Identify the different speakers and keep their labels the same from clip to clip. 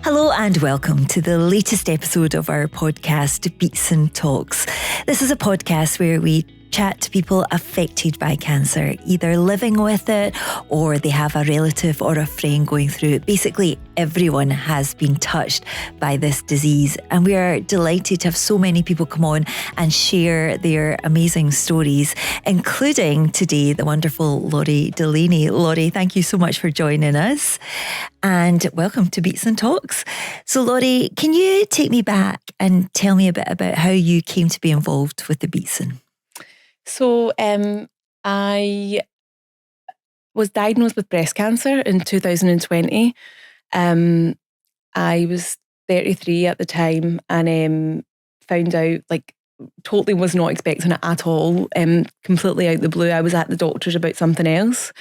Speaker 1: Hello and welcome to the latest episode of our podcast, Beatson Talks. This is a podcast where we chat to people affected by cancer, either living with it or they have a relative or a friend going through it. Basically, everyone has been touched by this disease, and we are delighted to have so many people come on and share their amazing stories, including today the wonderful Laurie Delaney. Laurie, thank you so much for joining us, and welcome to Beatson Talks. So Laurie, can you take me back and tell me a bit about how you came to be involved with the Beatson?
Speaker 2: So I was diagnosed with breast cancer in 2020. I was 33 at the time and found out, totally was not expecting it at all, completely out the blue. I was at the doctor's about something else,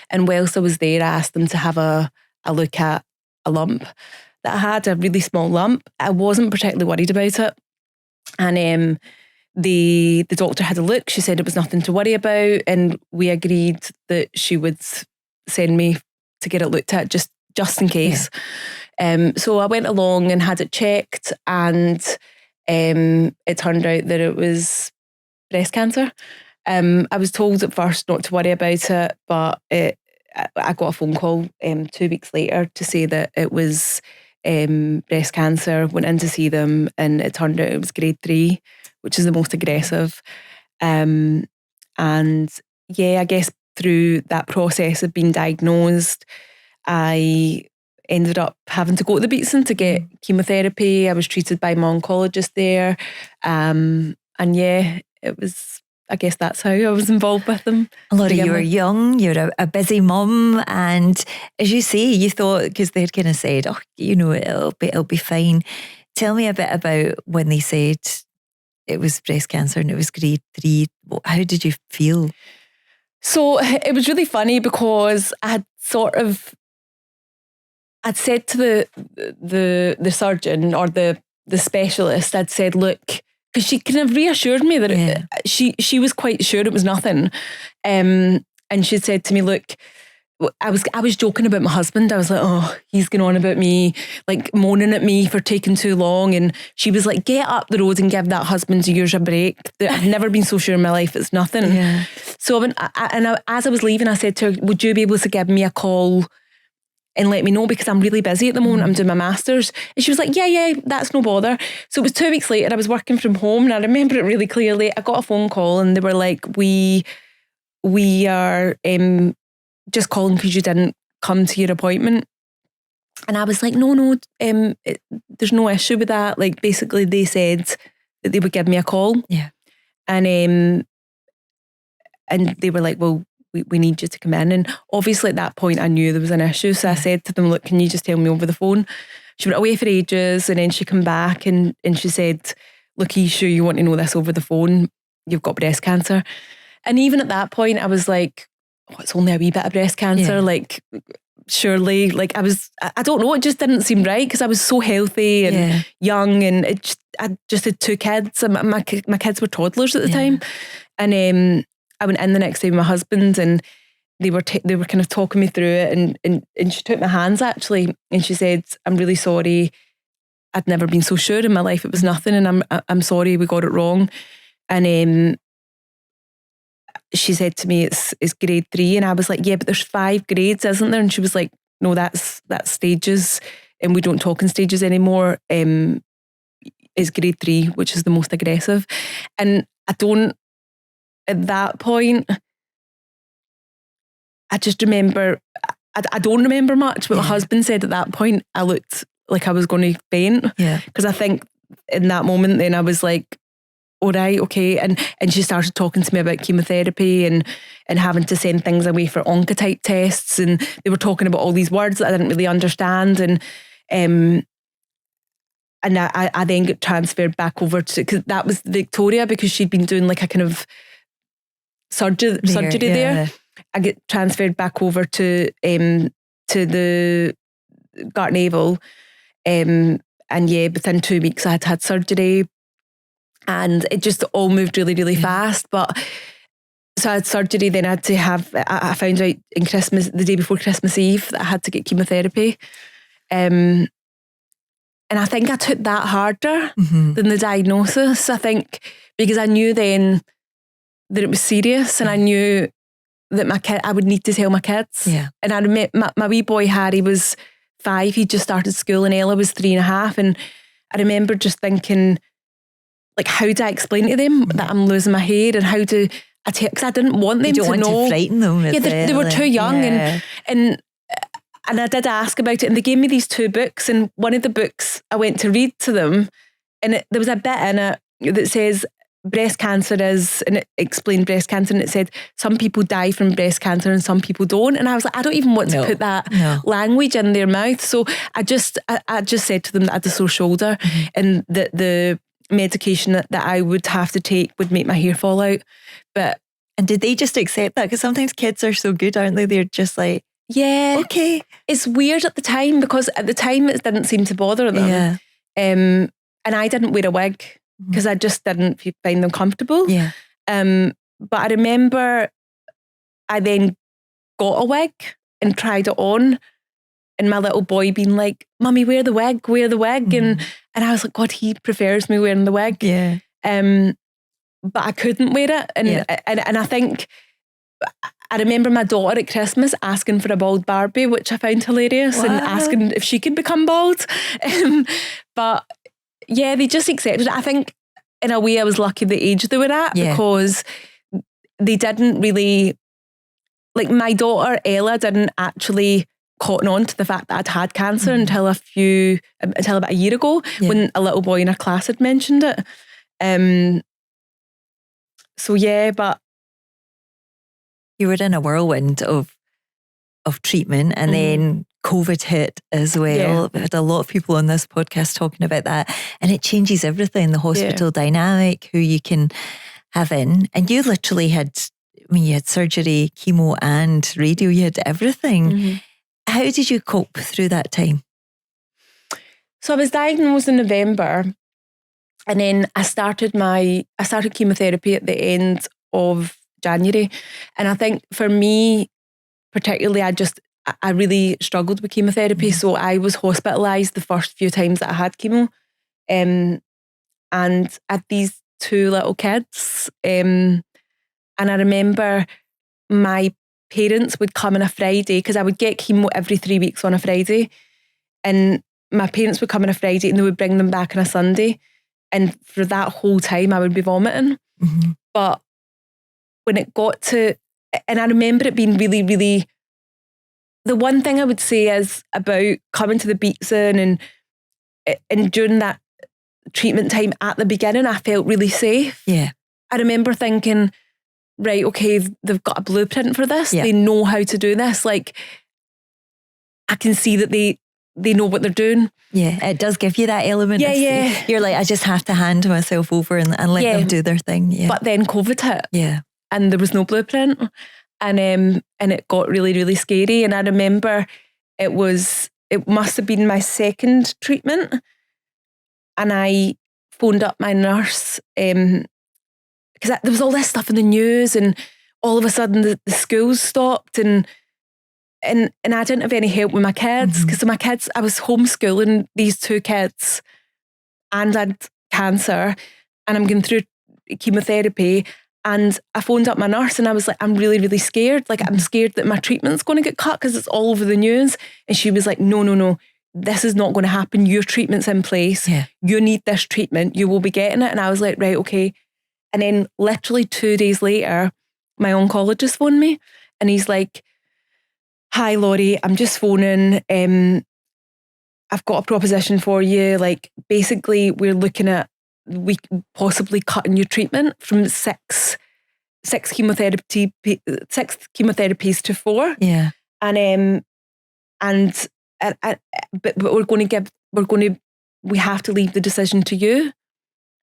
Speaker 2: and whilst I was there, I asked them to have a look at a lump that I had, a really small lump. I wasn't particularly worried about it, and the doctor had a look. She said it was nothing to worry about, and we agreed that she would send me to get it looked at just in case. Yeah. So I went along and had it checked, and it turned out that it was breast cancer. I was told at first not to worry about it, but I got a phone call 2 weeks later to say that it was breast cancer. Went in to see them, and it turned out it was grade 3, which is the most aggressive. And yeah, I guess through that process of being diagnosed, I ended up having to go to the Beatson to get chemotherapy. I was treated by my oncologist there. And yeah, it was, I guess that's how I was involved with them.
Speaker 1: Laurie, you were young, you're a busy mum, and as you say, you thought, because they'd kind of said, oh, you know, it'll be fine. Tell me a bit about when they said it was breast cancer and it was grade 3. How did you feel?
Speaker 2: So it was really funny because I'd said to the surgeon or the specialist, I'd said, look, because she kind of reassured me that she was quite sure it was nothing. And she said to me, look, I was joking about my husband. I was like, oh, he's going on about me, like moaning at me for taking too long. And she was like, get up the road and give that husband of yours a break. I've never been so sure in my life it's nothing. Yeah. So as I was leaving, I said to her, would you be able to give me a call and let me know, because I'm really busy at the moment. I'm doing my master's. And she was like, yeah, that's no bother. So it was 2 weeks later, I was working from home, and I remember it really clearly. I got a phone call and they were like, we are just calling because you didn't come to your appointment. And I was like, no, there's no issue with that. Like, basically they said that they would give me a call.
Speaker 1: Yeah.
Speaker 2: And they were like, well, we need you to come in. And obviously at that point I knew there was an issue. So I said to them, look, can you just tell me over the phone? She went away for ages, and then she came back and she said, look, are you sure you want to know this over the phone? You've got breast cancer. And even at that point I was like, oh, it's only a wee bit of breast cancer. Yeah. Like, surely, like I don't know, it just didn't seem right, because I was so healthy and young, and I just had 2 kids. And my kids were toddlers at the time. And I went in the next day with my husband, and they were kind of talking me through it, and she took my hands actually, and she said, I'm really sorry, I'd never been so sure in my life it was nothing, and I'm sorry we got it wrong. And she said to me, it's grade 3, and I was like, yeah, but there's 5 grades, isn't there? And she was like, no, that's stages, and we don't talk in stages anymore. It's grade 3, which is the most aggressive. And at that point, I just remember, I don't remember much, but my husband said at that point, I looked like I was going to faint. Yeah. Because I think in that moment then I was like, all right, okay. And she started talking to me about chemotherapy and having to send things away for oncotype tests. And they were talking about all these words that I didn't really understand. And I then got transferred back over to, because that was Victoria, because she'd been doing like a kind of surgery there. I get transferred back over to the Gartnavel, and yeah, within 2 weeks I had surgery, and it just all moved really, really fast. But so I had surgery, then I found out the day before Christmas Eve that I had to get chemotherapy. And I think I took that harder than the diagnosis. I think because I knew then that it was serious, and I knew that I would need to tell my kids.
Speaker 1: Yeah.
Speaker 2: And I remember my wee boy Harry was 5. He just started school, and Ella was 3.5. And I remember just thinking, like, how do I explain to them that I'm losing my hair, and how do I tell? Because I didn't want them
Speaker 1: to know. To frighten them.
Speaker 2: Yeah, they were too young, and I did ask about it, and they gave me these 2 books, and one of the books I went to read to them, and there was a bit in it that says breast cancer is, and it explained breast cancer, and it said some people die from breast cancer and some people don't, and I was like, I don't even want to put that language in their mouth. So I just said to them that I had a sore shoulder, and that the medication that I would have to take would make my hair fall out.
Speaker 1: And did they just accept that? Because sometimes kids are so good, aren't they? They're just like,
Speaker 2: yeah,
Speaker 1: okay.
Speaker 2: It's weird at the time, because at the time it didn't seem to bother them.
Speaker 1: Yeah.
Speaker 2: And I didn't wear a wig because I just didn't find them comfortable.
Speaker 1: Yeah.
Speaker 2: But I remember I then got a wig and tried it on, and my little boy being like, "Mummy, wear the wig, wear the wig." And I was like, God, he prefers me wearing the wig.
Speaker 1: Yeah.
Speaker 2: But I couldn't wear it. And I think I remember my daughter at Christmas asking for a bald Barbie, which I found hilarious, and asking if she could become bald. But yeah, they just accepted it. I think in a way I was lucky the age they were at, because they didn't really, like, my daughter Ella didn't actually cotton on to the fact that I'd had cancer until about a year ago, when a little boy in her class had mentioned it. So yeah, but
Speaker 1: you were in a whirlwind of treatment, and then COVID hit as well.
Speaker 2: Yeah.
Speaker 1: We had a lot of people on this podcast talking about that, and it changes everything, the hospital dynamic, who you can have in. And you literally had, you had surgery, chemo and radio, you had everything. How did you cope through that time?
Speaker 2: So I was diagnosed in November, and then I started chemotherapy at the end of January. And I think for me, particularly, I really struggled with chemotherapy. So I was hospitalised the first few times that I had chemo. And I had these 2 little kids. And I remember my parents would come on a Friday, because I would get chemo every 3 weeks on a Friday. And my parents would come on a Friday, and they would bring them back on a Sunday. And for that whole time, I would be vomiting. But when it got to, and I remember it being really, really, the one thing I would say is about coming to the Beatson and during that treatment time at the beginning, I felt really safe.
Speaker 1: Yeah.
Speaker 2: I remember thinking, right, okay, they've got a blueprint for this. They know how to do this. Like, I can see that they know what they're doing. Yeah,
Speaker 1: it does give you that element.
Speaker 2: Yeah.
Speaker 1: You're like, I just have to hand myself over and let them do their thing. Yeah.
Speaker 2: But then COVID hit.
Speaker 1: Yeah.
Speaker 2: And there was no blueprint. And it got really, really scary. And I remember it must have been my second treatment. And I phoned up my nurse, because there was all this stuff in the news, and all of a sudden the schools stopped, and I didn't have any help with my kids, because my kids, I was homeschooling these 2 kids, and I had cancer, and I'm going through chemotherapy. And I phoned up my nurse, and I was like, I'm really, really scared. Like, I'm scared that my treatment's going to get cut because it's all over the news. And she was like, no, this is not going to happen. Your treatment's in place.
Speaker 1: Yeah.
Speaker 2: You need this treatment. You will be getting it. And I was like, right, okay. And then literally 2 days later, my oncologist phoned me, and he's like, hi, Laurie, I'm just phoning. I've got a proposition for you. Like, basically, we're looking at possibly cutting your treatment from six chemotherapy, 6 chemotherapies to 4.
Speaker 1: Yeah.
Speaker 2: But we have to leave the decision to you.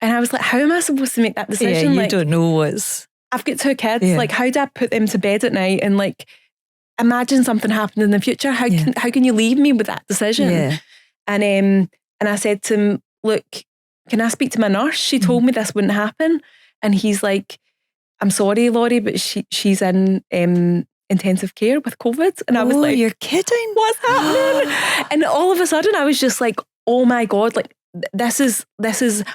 Speaker 2: And I was like, how am I supposed to make that decision?
Speaker 1: Yeah, you don't know what's...
Speaker 2: I've got 2 kids. Yeah. Like, how do I put them to bed at night? And like, imagine something happened in the future. How can you leave me with that decision? Yeah. And I said to him, look, can I speak to my nurse? She told me this wouldn't happen. And he's like, I'm sorry, Laurie, but she's in intensive care with COVID. And I was like,
Speaker 1: you're kidding?
Speaker 2: What's happening? And all of a sudden I was just like, oh my God, like this is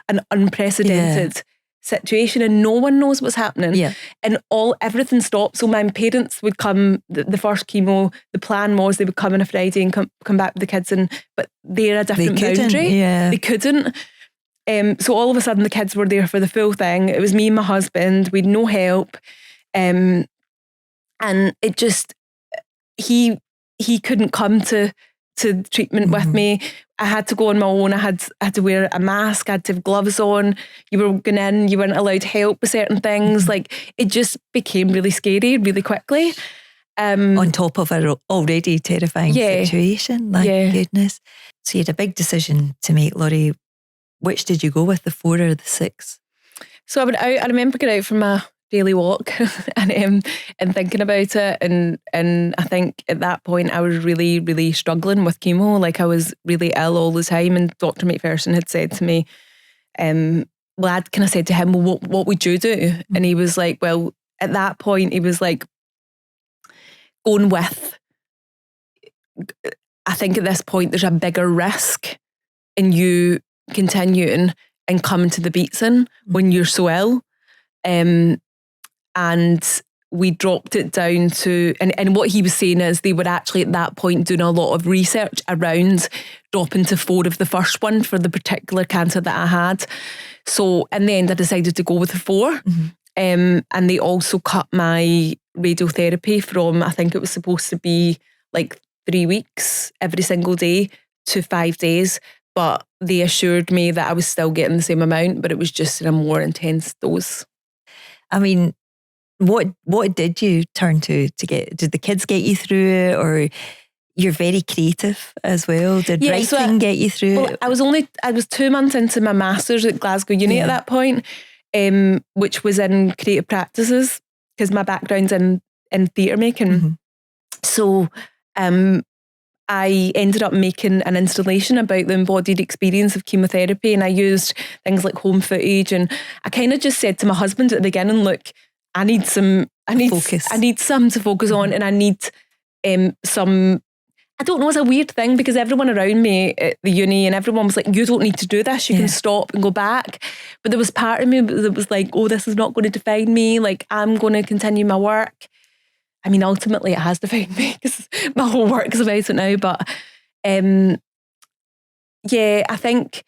Speaker 2: an unprecedented situation and no one knows what's happening.
Speaker 1: Yeah.
Speaker 2: And everything stopped. So my parents would come, the first chemo, the plan was they would come on a Friday and come back with the kids, but they're a different boundary.
Speaker 1: Yeah.
Speaker 2: They couldn't. So all of a sudden the kids were there for the full thing. It was me and my husband. We'd no help. And it just, he couldn't come to treatment with me. I had to go on my own. I had to wear a mask. I had to have gloves on. You were going in, you weren't allowed help with certain things. Like, it just became really scary really quickly.
Speaker 1: On top of an already terrifying situation. My goodness. So you had a big decision to make, Laurie. Which did you go with, the 4 or the 6?
Speaker 2: So I went out. I remember going out for my daily walk and thinking about it, and I think at that point I was really, really struggling with chemo. Like, I was really ill all the time, and Dr. McPherson had said to me, well, I'd kind of said to him, well, what would you do? And he was like, well, at that point he was like, going with, I think at this point there's a bigger risk in you continuing and coming to the Beatson when you're so ill. And we dropped it down to, and what he was saying is they were actually at that point doing a lot of research around dropping to 4 of the first one for the particular cancer that I had. So in the end I decided to go with the 4. And they also cut my radiotherapy from, I think it was supposed to be like 3 weeks every single day to 5 days. But they assured me that I was still getting the same amount, but it was just in a more intense dose.
Speaker 1: I mean, what did you turn to get? Did the kids get you through it, or you're very creative as well? Did writing get you through it?
Speaker 2: I was 2 months into my master's at Glasgow Uni at that point, which was in creative practices, because my background's in theatre making. So I ended up making an installation about the embodied experience of chemotherapy, and I used things like home footage, and I kind of just said to my husband at the beginning, look, I need some to focus on, and I need some, I don't know, it's a weird thing because everyone around me at the uni and everyone was like, you don't need to do this, you can stop and go back. But there was part of me that was like, oh, this is not going to define me, like I'm going to continue my work. I mean, ultimately it has defined me because my whole work is about it now. But I think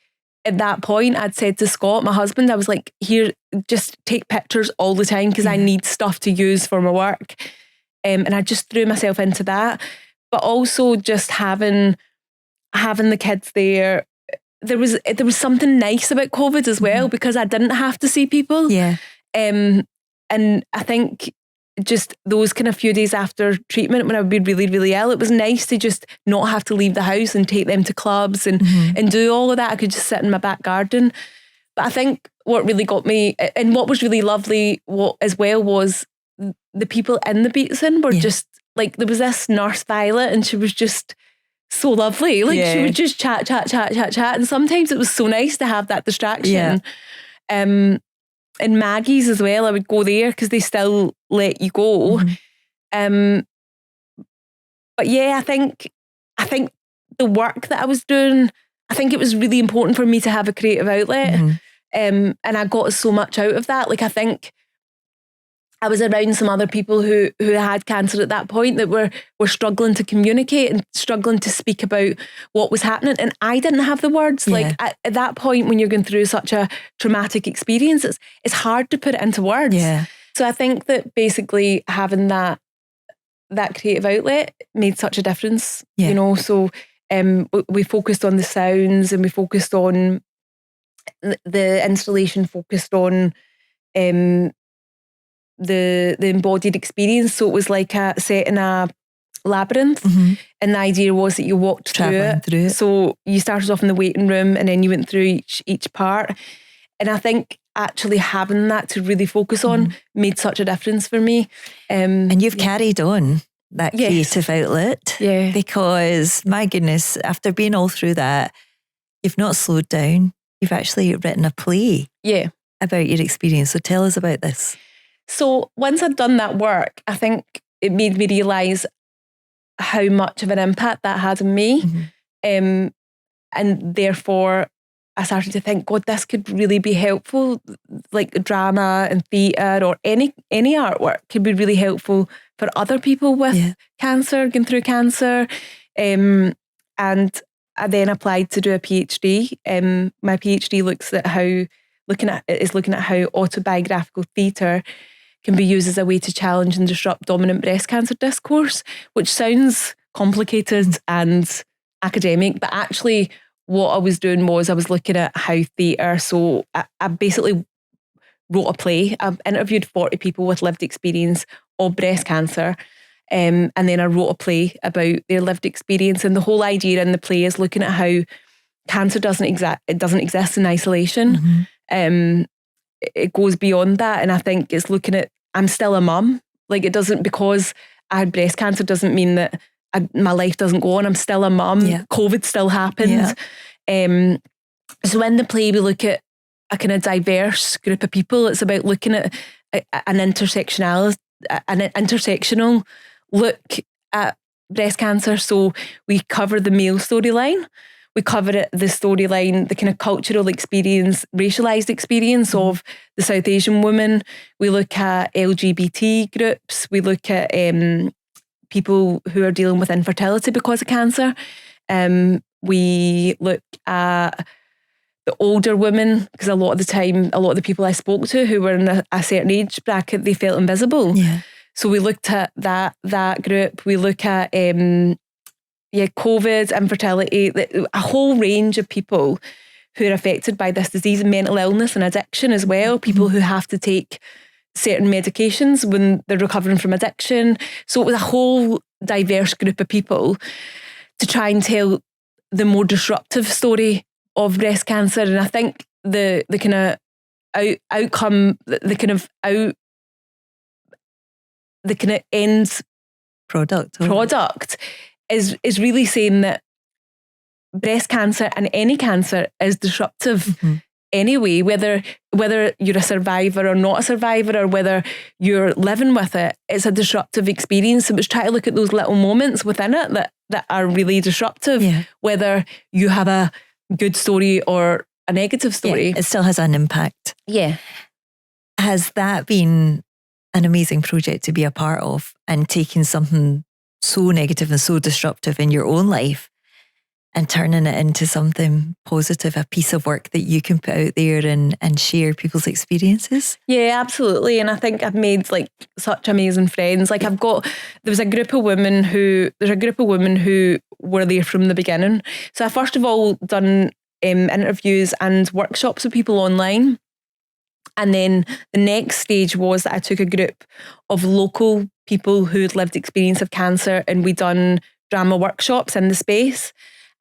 Speaker 2: at that point I'd said to Scott, my husband, I was like, here, just take pictures all the time because I need stuff to use for my work. And I just threw myself into that. But also just having the kids there, there was something nice about COVID as well, because I didn't have to see people. And I think just those kind of few days after treatment when I would be really, really ill, it was nice to just not have to leave the house and take them to clubs and do all of that. I could just sit in my back garden. But I think what really got me, and what was really lovely as well, was the people in the Beatson were just like, there was this nurse Violet, and she was just so lovely. Like she would just chat. And sometimes it was so nice to have that distraction. And Maggie's as well, I would go there because they still let you go. But yeah, I think the work that I was doing, I think it was really important for me to have a creative outlet. And I got so much out of that. Like, I think I was around some other people who had cancer at that point that were struggling to communicate and struggling to speak about what was happening. And I didn't have the words. Like at that point, when you're going through such a traumatic experience, it's hard to put it into words. So I think that basically having that creative outlet made such a difference, you know. So we focused on the sounds, and we focused on the installation, focused on the embodied experience. So it was like set in a labyrinth, and the idea was that you walked through it. So you started off in the waiting room, and then you went through each part. And I think actually having that to really focus on made such a difference for me.
Speaker 1: And you've carried on that creative outlet, because my goodness, after being all through that, you've not slowed down. You've actually written a play about your experience. So tell us about this.
Speaker 2: So once I'd done that work, I think it made me realise how much of an impact that had on me. And therefore I started to think, God, this could really be helpful. Like drama and theatre or any artwork could be really helpful for other people with cancer, going through cancer. And I then applied to do a PhD. My PhD looks at how autobiographical theatre can be used as a way to challenge and disrupt dominant breast cancer discourse, which sounds complicated and academic, but actually what I was doing was I was looking at how theatre, so I basically wrote a play. I interviewed 40 people with lived experience of breast cancer, and then I wrote a play about their lived experience. And the whole idea in the play is looking at how cancer doesn't exist in isolation. It goes beyond that, and I think it's looking at, I'm still a mum. Like, it doesn't, because I had breast cancer doesn't mean that my life doesn't go on. I'm still a mum. COVID still happens. So in the play we look at a kind of diverse group of people. It's about looking at an intersectional look at breast cancer. So we cover the male storyline. We cover the storyline, the kind of cultural experience, racialised experience of the South Asian woman. We look at LGBT groups. We look at people who are dealing with infertility because of cancer. We look at the older women, because a lot of the people I spoke to who were in a certain age bracket, they felt invisible. So we looked at that group. We look at COVID, infertility, a whole range of people who are affected by this disease, and mental illness and addiction as well. People who have to take certain medications when they're recovering from addiction. So it was a whole diverse group of people to try and tell the more disruptive story of breast cancer. And I think the kind of outcome, the kind of end product is really saying that breast cancer and any cancer is disruptive anyway, whether you're a survivor or not a survivor, or whether you're living with it, it's a disruptive experience. So it's try to look at those little moments within it that are really disruptive, whether you have a good story or a negative story.
Speaker 1: It still has an impact. Has that been an amazing project to be a part of, and taking something so negative and so disruptive in your own life and turning it into something positive, a piece of work that you can put out there and share people's experiences?
Speaker 2: Yeah, absolutely. And I think I've made like such amazing friends. Like there's a group of women who were there from the beginning. So I first of all done interviews and workshops with people online. And then the next stage was that I took a group of local people who'd lived experience of cancer, and we done drama workshops in the space.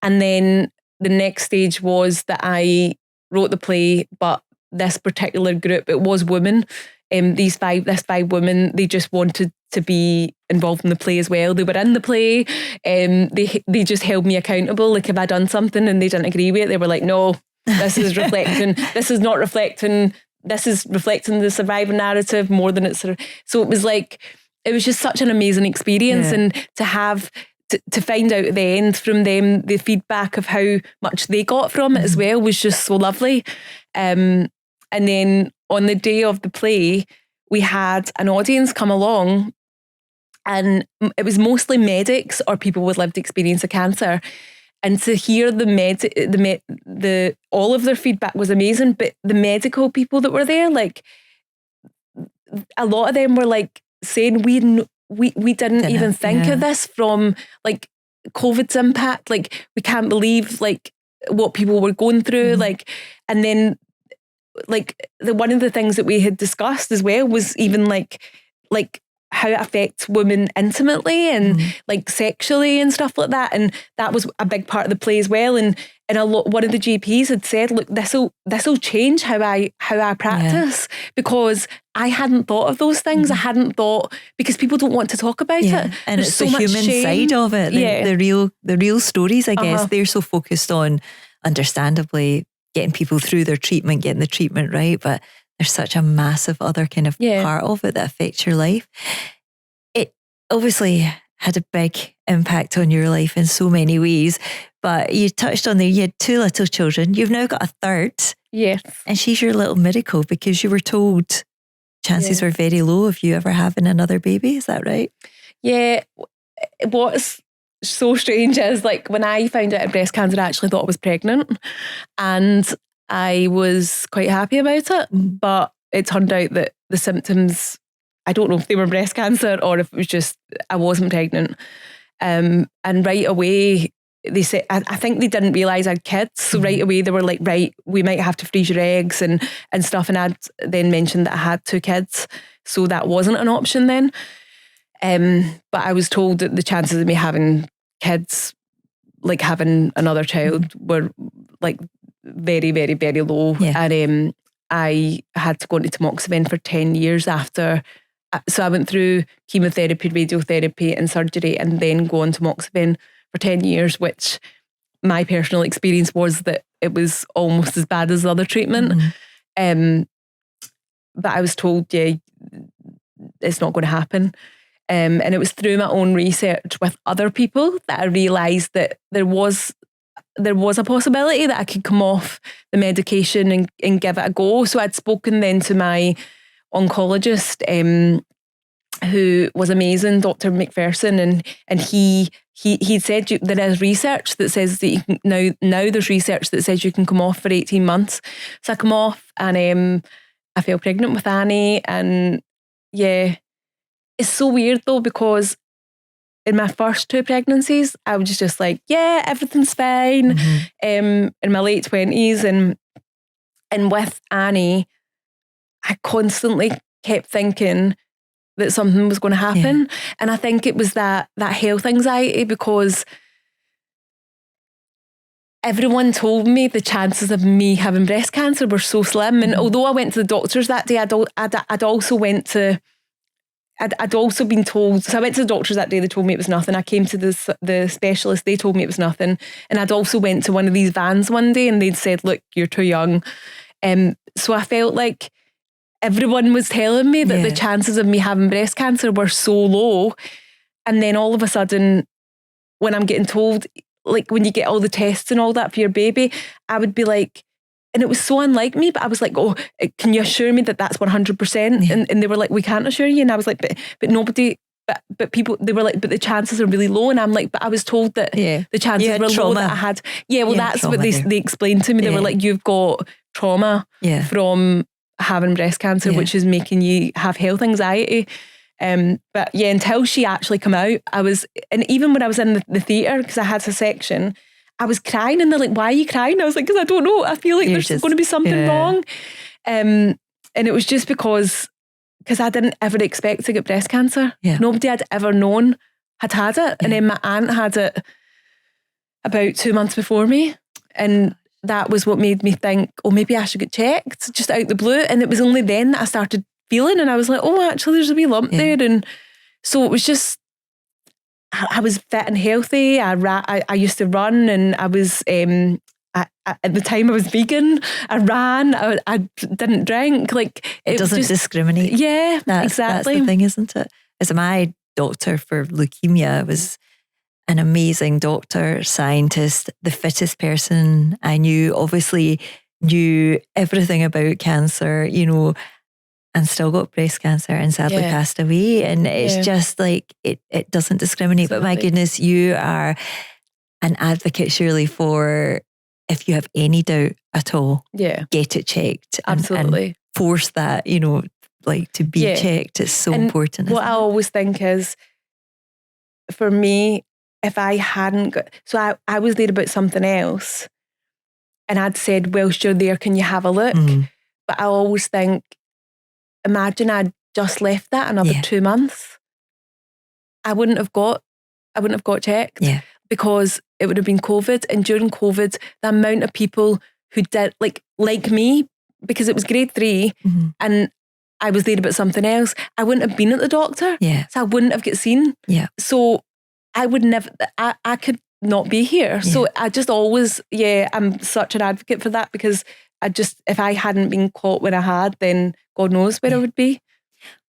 Speaker 2: And then the next stage was that I wrote the play, but this particular group, it was women. These five women, they just wanted to be involved in the play as well. They were in the play. They just held me accountable. Like if I'd done something and they didn't agree with it, they were like, no, this is reflecting, this is not reflecting, this is reflecting the survivor narrative more than it's... So it was like, it was just such an amazing experience. And to have... To find out at the end from them, the feedback of how much they got from it as well was just so lovely. And then on the day of the play, we had an audience come along, and it was mostly medics or people with lived experience of cancer. And to hear all of their feedback was amazing. But the medical people that were there, like a lot of them were like saying, we didn't even think of this from like COVID's impact. Like we can't believe like what people were going through. Like, and then like one of the things that we had discussed as well was even like how it affects women intimately and like sexually and stuff like that. And that was a big part of the play as well. And one of the GPs had said, look, this'll change how I practice, because I hadn't thought of those things. I hadn't thought, because people don't want to talk about it.
Speaker 1: And
Speaker 2: There's
Speaker 1: it's
Speaker 2: so
Speaker 1: the
Speaker 2: much
Speaker 1: human
Speaker 2: shame.
Speaker 1: side of it. The real stories, I guess. They're so focused on, understandably, getting people through their treatment, getting the treatment right. But there's such a massive other kind of part of it that affects your life. It obviously had a big impact on your life in so many ways. But you touched on there, you had 2 little children. You've now got a third.
Speaker 2: Yes.
Speaker 1: And she's your little miracle because you were told chances were very low of you ever having another baby. Is that right?
Speaker 2: Yeah. What's so strange is like when I found out I had breast cancer, I actually thought I was pregnant and I was quite happy about it. But it turned out that the symptoms, I don't know if they were breast cancer or if it was just I wasn't pregnant. And right away, they said, I think they didn't realise I had kids. So right away they were like, right, we might have to freeze your eggs and stuff. And I'd then mentioned that I had 2 kids. So that wasn't an option then. But I was told that the chances of me having kids, like having another child, were like very, very, very low.
Speaker 1: Yeah.
Speaker 2: And I had to go into tamoxifen for 10 years after. So I went through chemotherapy, radiotherapy and surgery and then go on tamoxifen for 10 years, which my personal experience was that it was almost as bad as the other treatment. But I was told, yeah, it's not going to happen. And it was through my own research with other people that I realised that there was a possibility that I could come off the medication and give it a go. So I'd spoken then to my oncologist, who was amazing, Dr. McPherson, and he said there is research that says that you can, now there's research that says you can come off for 18 months. So I come off and I fell pregnant with Annie, and yeah, it's so weird though because in my first 2 pregnancies I was just like, yeah, everything's fine. In my late 20s and with Annie, I constantly kept thinking that something was going to happen. And I think it was that health anxiety because everyone told me the chances of me having breast cancer were so slim. And although I went to the doctors that day, I'd also been told, so I went to the doctors that day, they told me it was nothing. I came to the specialist, they told me it was nothing. And I'd also went to one of these vans one day and they'd said, look, you're too young. So I felt like everyone was telling me that the chances of me having breast cancer were so low. And then all of a sudden, when I'm getting told, like when you get all the tests and all that for your baby, I would be like, and it was so unlike me, but I was like, oh, can you assure me that that's 100%? And they were like, we can't assure you. And I was like, but nobody, but people, they were like, but the chances are really low. And I'm like, but I was told that the chances were low that I had. Yeah, well, that's what they explained to me. They were like, you've got trauma from having breast cancer, which is making you have health anxiety. But yeah, until she actually come out, and even when I was in the theatre, because I had a section, I was crying and they're like, why are you crying? I was like, because I don't know. I feel like there's going to be something wrong. And it was just because I didn't ever expect to get breast cancer. Nobody I'd ever known had it. And then my aunt had it about 2 months before me. And that was what made me think, oh, maybe I should get checked just out the blue. And it was only then that I started feeling and I was like, oh, actually there's a wee lump there. And so it was just, I was fit and healthy. I used to run and I was, at the time I was vegan. I ran, I didn't drink. Like
Speaker 1: it doesn't discriminate.
Speaker 2: Yeah, exactly.
Speaker 1: That's the thing, isn't it? As my doctor for leukemia was an amazing doctor, scientist, the fittest person I knew, obviously knew everything about cancer, and still got breast cancer and sadly passed away. And it's just like, it doesn't discriminate. Absolutely. But my goodness, you are an advocate surely for if you have any doubt at all, get it checked.
Speaker 2: Absolutely.
Speaker 1: And force that, to be checked. It's so important.
Speaker 2: What I always think is, for me, if I hadn't got, so I was there about something else and I'd said, whilst you're there, can you have a look? But I always think, imagine I'd just left that another 2 months. I wouldn't have got checked because it would have been COVID. And during COVID, the amount of people who did like me, because it was grade 3 and I was there about something else, I wouldn't have been at the doctor. So I wouldn't have get seen. So I would never, I could not be here. So I just always, I'm such an advocate for that because if I hadn't been caught when I had, then God knows where I would be.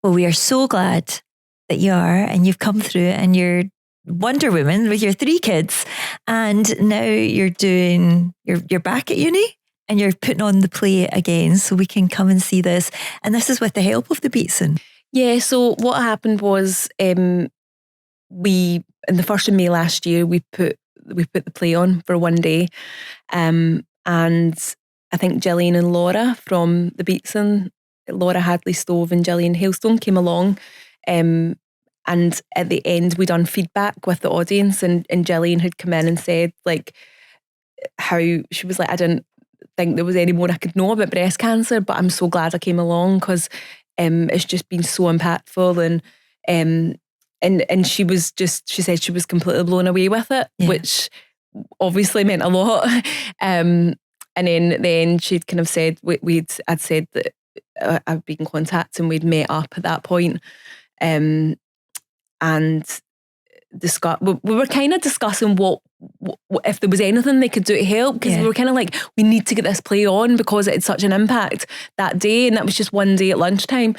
Speaker 1: Well, we are so glad that you are and you've come through and you're Wonder Woman with your 3 kids, and now you're back at uni and you're putting on the play again, so we can come and see this. And this is with the help of the Beatson.
Speaker 2: Yeah, so what happened was we, in the 1st of May last year, we put the play on for one day. And I think Gillian and Laura from the Beatson, Laura Hadley-Stove and Gillian Hailstone, came along. And at the end, we done feedback with the audience, and Gillian had come in and said, like, how she was like, I didn't think there was any more I could know about breast cancer, but I'm so glad I came along because it's just been so impactful. And she said she was completely blown away with it, which obviously meant a lot. And then at the end, she'd kind of said, I'd said that I'd been in contact and we'd met up at that point. And we were kind of discussing what if there was anything they could do to help, because we were kind of like, we need to get this play on because it had such an impact that day, and that was just one day at lunchtime.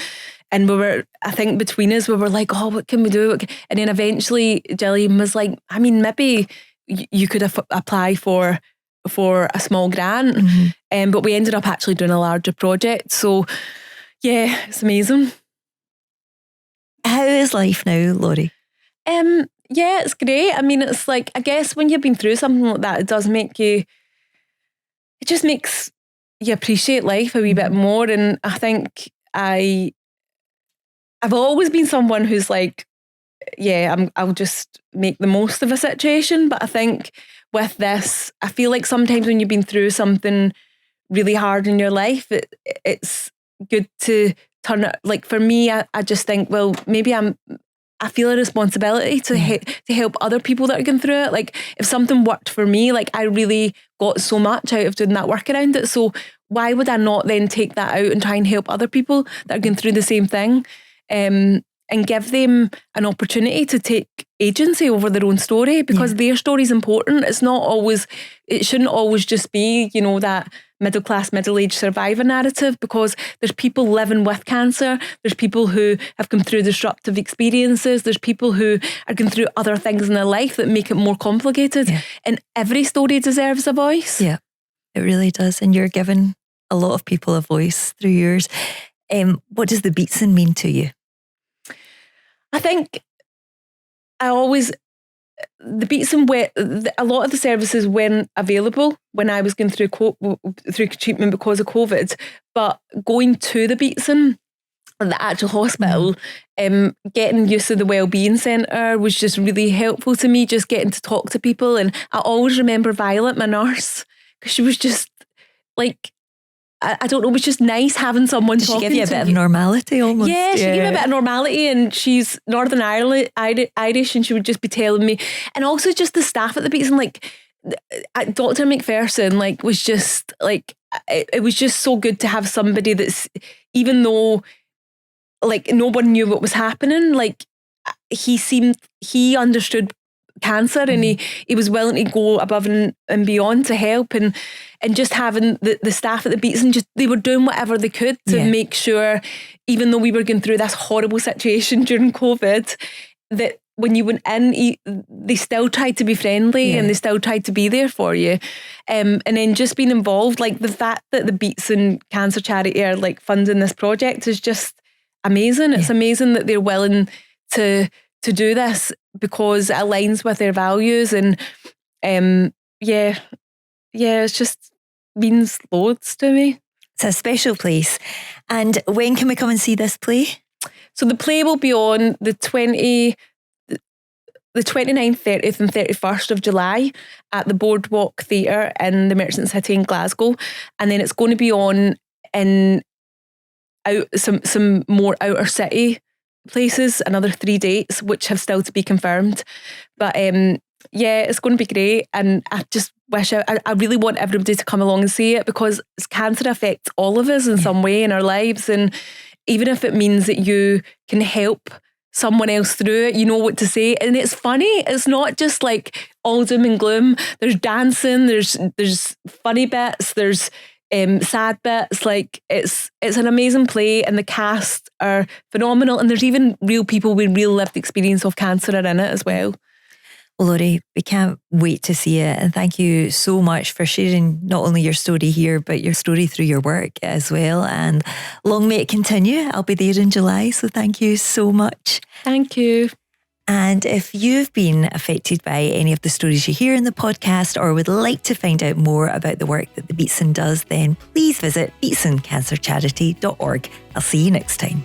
Speaker 2: And I think between us, we were like, oh, what can we do? And then eventually Gillian was like, I mean, maybe you could apply for a small grant. Mm-hmm. But we ended up actually doing a larger project. So yeah, it's amazing.
Speaker 1: How is life now, Laurie?
Speaker 2: Yeah, it's great. I mean, it's like, I guess when you've been through something like that, it just makes you appreciate life a wee bit more. And I think I've always been someone who's like, I'll just make the most of a situation. But I think with this, I feel like sometimes when you've been through something really hard in your life, it's good to turn it. Like for me, I just think, well, maybe I feel a responsibility to help other people that are going through it. Like if something worked for me, like I really got so much out of doing that work around it. So why would I not then take that out and try and help other people that are going through the same thing? And give them an opportunity to take agency over their own story, because their story is important. It shouldn't always just be, that middle-class, middle-aged survivor narrative, because there's people living with cancer. There's people who have come through disruptive experiences. There's people who are going through other things in their life that make it more complicated. Yeah. And every story deserves a voice. Yeah,
Speaker 1: it really does. And you're giving a lot of people a voice through yours. What does the Beatson mean to you?
Speaker 2: I think the Beatson, a lot of the services weren't available when I was going through treatment because of COVID, but going to the Beatson, the actual hospital, getting used to the wellbeing centre was just really helpful to me, just getting to talk to people. And I always remember Violet, my nurse, because she was just like, I don't know, it was just nice having someone talking to you.
Speaker 1: She gave you a bit of normality almost.
Speaker 2: Yeah, she gave me a bit of normality, and she's Northern Irish, and she would just be telling me. And also just the staff at the Beatson, like Dr. McPherson, like was just like, it was just so good to have somebody that's, even though like no one knew what was happening, like he understood cancer, and he was willing to go above and beyond to help, and just having the staff at the Beatson, just they were doing whatever they could to make sure, even though we were going through this horrible situation during COVID, that when you went in, they still tried to be friendly and they still tried to be there for you. And then just being involved, like the fact that the Beatson Cancer Charity are like funding this project is just amazing. It's amazing that they're willing to do this because it aligns with their values, and it just means loads to me.
Speaker 1: It's a special place. And when can we come and see this play?
Speaker 2: So the play will be on the 29th, 30th and 31st of July at the Boardwalk Theatre in the Merchant City in Glasgow. And then it's going to be on in some more outer city places, another 3 dates, which have still to be confirmed. But it's going to be great. And I just wish I really want everybody to come along and see it, because cancer affects all of us in some way in our lives. And even if it means that you can help someone else through it, you know what to say. And it's funny. It's not just like all doom and gloom. There's dancing, there's funny bits, there's sad bits. Like it's an amazing play, and the cast are phenomenal, and there's even real people with real lived experience of cancer are in it as well.
Speaker 1: Well, Laurie, we can't wait to see it. And thank you so much for sharing not only your story here, but your story through your work as well. And long may it continue. I'll be there in July. So thank you so much.
Speaker 2: Thank you.
Speaker 1: And if you've been affected by any of the stories you hear in the podcast or would like to find out more about the work that the Beatson does, then please visit beatsoncancercharity.org. I'll see you next time.